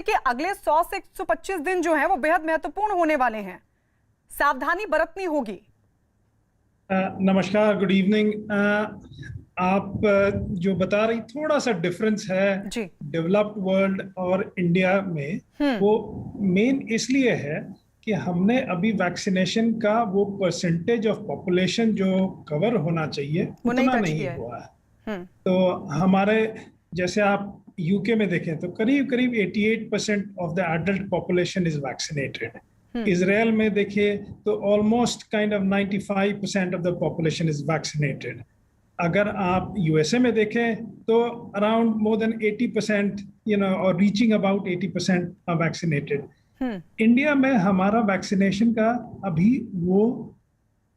कि अगले 100 से 125 दिन जो है वो बेहद महत्वपूर्ण होने वाले हैं, सावधानी बरतनी होगी। नमस्कार, गुड इवनिंग। आप जो बता रही, थोड़ा सा डिफरेंस है जी। डेवलप्ड वर्ल्ड और इंडिया में। वो मेन इसलिए है कि हमने अभी वैक्सीनेशन का वो परसेंटेज ऑफ पॉपुलेशन जो कवर होना चाहिए उतना नहीं हुआ है। तो हमारे जैसे आप यूके में देखें तो करीब करीब 88% of the adult population is vaccinated. Israel में देखिए तो almost kind of 95% of the population is vaccinated. अगर आप यूएसए में देखें तो अराउंड मोर देन 80% और reaching about 80% are vaccinated. India में हमारा वैक्सीनेशन का अभी वो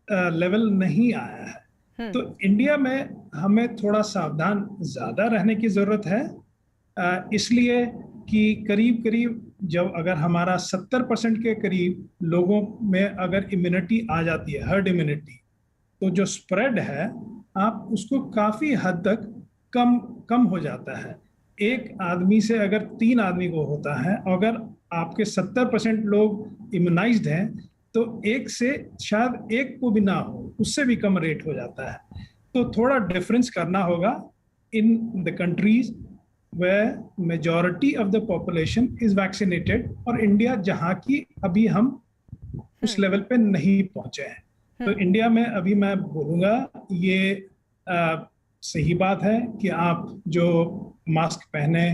लेवल नहीं आया है। तो इंडिया में हमें थोड़ा सावधान ज्यादा रहने की जरूरत है, इसलिए कि करीब करीब जब अगर हमारा 70% के करीब लोगों में अगर इम्यूनिटी आ जाती है, हर्ड इम्यूनिटी, तो जो स्प्रेड है आप उसको काफी हद तक कम हो जाता है। एक आदमी से अगर 3 आदमी को होता है, अगर आपके 70% लोग इम्यूनाइज्ड हैं तो एक से शायद एक को भी ना हो, उससे भी कम रेट हो जाता है। तो थोड़ा डिफरेंस करना होगा in the countries where majority of the population is vaccinated और इंडिया जहां की अभी हम उस लेवल पे नहीं पहुंचे हैं। तो इंडिया में अभी मैं बोलूंगा ये सही बात है कि आप जो मास्क पहने,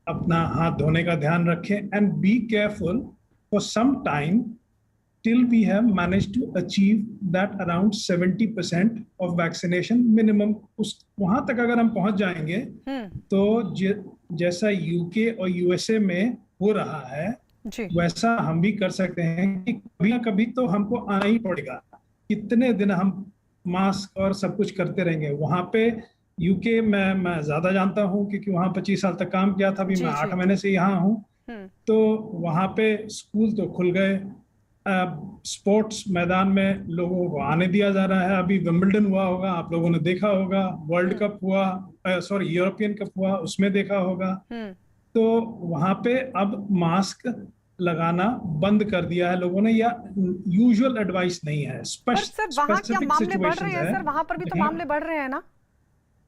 अपना हाथ धोने का ध्यान रखें and be careful for some time till we have managed to achieve that around 70% of vaccination minimum। उस वहां तक अगर हम पहुंच जाएंगे तो जैसा यूके और यूएसए में हो रहा है वैसा हम भी कर सकते हैं कि कभी ना कभी तो हमको आना ही पड़ेगा। कितने दिन हम मास्क और सब कुछ करते रहेंगे। वहां पे यूके में मैं ज्यादा जानता हूं क्योंकि वहां 25 साल तक काम किया था। अभी मैं 8 महीने से यहाँ हूँ। तो वहां पे स्कूल तो खुल गए, स्पोर्ट्स मैदान में लोगों को आने दिया जा रहा है। अभी विंबलडन हुआ होगा, आप लोगों ने देखा होगा, वर्ल्ड कप हुआ, सॉरी यूरोपियन कप हुआ, उसमें देखा होगा। तो वहां पे अब मास्क लगाना बंद कर दिया है लोगों ने, या यूजुअल एडवाइस नहीं है। स्पेसिफिक सिचुएशंस है सर, वहां पर भी तो मामले बढ़ रहे हैं ना।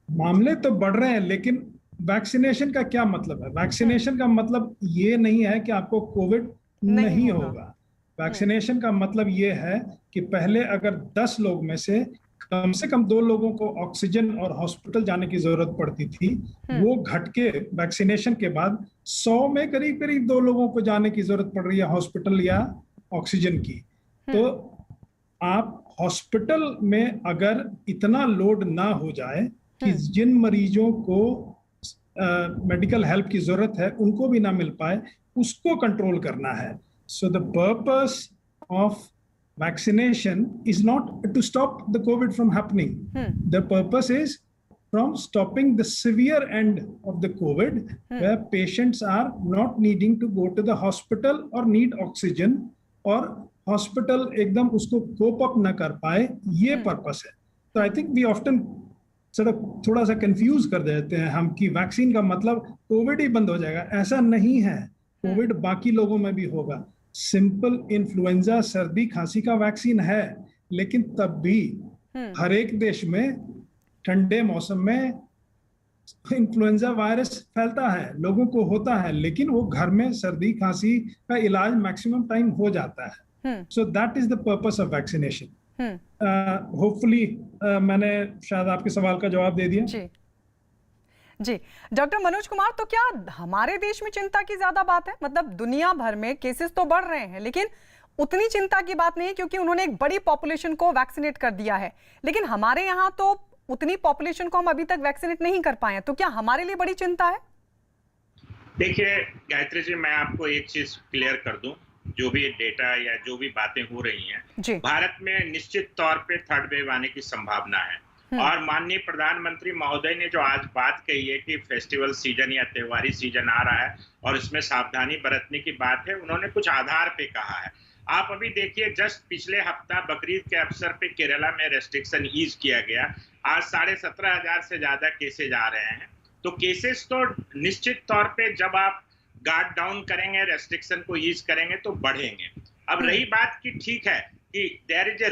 मामले तो बढ़ रहे हैं, लेकिन वैक्सीनेशन का क्या मतलब है? वैक्सीनेशन का मतलब ये नहीं है कि आपको कोविड नहीं होगा। वैक्सीनेशन का मतलब ये है कि पहले अगर 10 लोग में से कम 2 लोगों को ऑक्सीजन और हॉस्पिटल जाने की जरूरत पड़ती थी, वो घट के वैक्सीनेशन के बाद 100 में करीब करीब 2 लोगों को जाने की जरूरत पड़ रही है हॉस्पिटल या ऑक्सीजन की। तो आप हॉस्पिटल में अगर इतना लोड ना हो जाए कि जिन मरीजों को मेडिकल हेल्प की जरूरत है उनको भी ना मिल पाए, उसको कंट्रोल करना है। So the purpose of vaccination is not to stop the COVID from happening. The purpose is from stopping the severe end of the COVID, where patients are not needing to go to the hospital or need oxygen, और hospital एकदम उसको cope up ना कर पाए, ये purpose है। तो I think we often थोड़ा सा confuse कर देते हैं हम कि वैक्सीन का मतलब कोविड ही बंद हो जाएगा। ऐसा नहीं है, कोविड बाकी लोगों में भी होगा। सिंपल इन्फ्लुएंजा, सर्दी खांसी का वैक्सीन है, लेकिन तब भी हर एक देश में ठंडे मौसम में इन्फ्लुएंजा वायरस फैलता है, लोगों को होता है, लेकिन वो घर में सर्दी खांसी का इलाज मैक्सिमम टाइम हो जाता है। So that is the purpose of vaccination. Hopefully मैंने शायद आपके सवाल का जवाब दे दिया। जी डॉक्टर मनोज कुमार, तो क्या हमारे देश में चिंता की ज्यादा बात है? मतलब दुनिया भर में केसेस तो बढ़ रहे हैं, लेकिन उतनी चिंता की बात नहीं है क्योंकि उन्होंने एक बड़ी पॉपुलेशन को वैक्सीनेट कर दिया है। लेकिन हमारे यहाँ तो उतनी पॉपुलेशन को हम अभी तक वैक्सीनेट नहीं कर पाए हैं, तो क्या हमारे लिए बड़ी चिंता है? देखिए गायत्री जी, मैं आपको एक चीज क्लियर कर दूं, जो भी डेटा या जो भी बातें हो रही हैं, भारत में निश्चित तौर पे थर्ड वेव आने की संभावना है। और माननीय प्रधानमंत्री महोदय ने जो आज बात कही है कि फेस्टिवल सीजन या त्योहारी सीजन आ रहा है और इसमें सावधानी बरतने की बात है, उन्होंने कुछ आधार पे कहा है। आप अभी देखिए, जस्ट पिछले हफ्ता बकरीद के अवसर पे केरला में रेस्ट्रिक्शन ईज किया गया। आज 17,500 से ज्यादा केसेज आ रहे हैं। तो केसेस तो निश्चित तौर पे जब आप गार्ड डाउन करेंगे, रेस्ट्रिक्शन को ईज करेंगे तो बढ़ेंगे। अब रही बात कि ठीक है कि देयर इज ए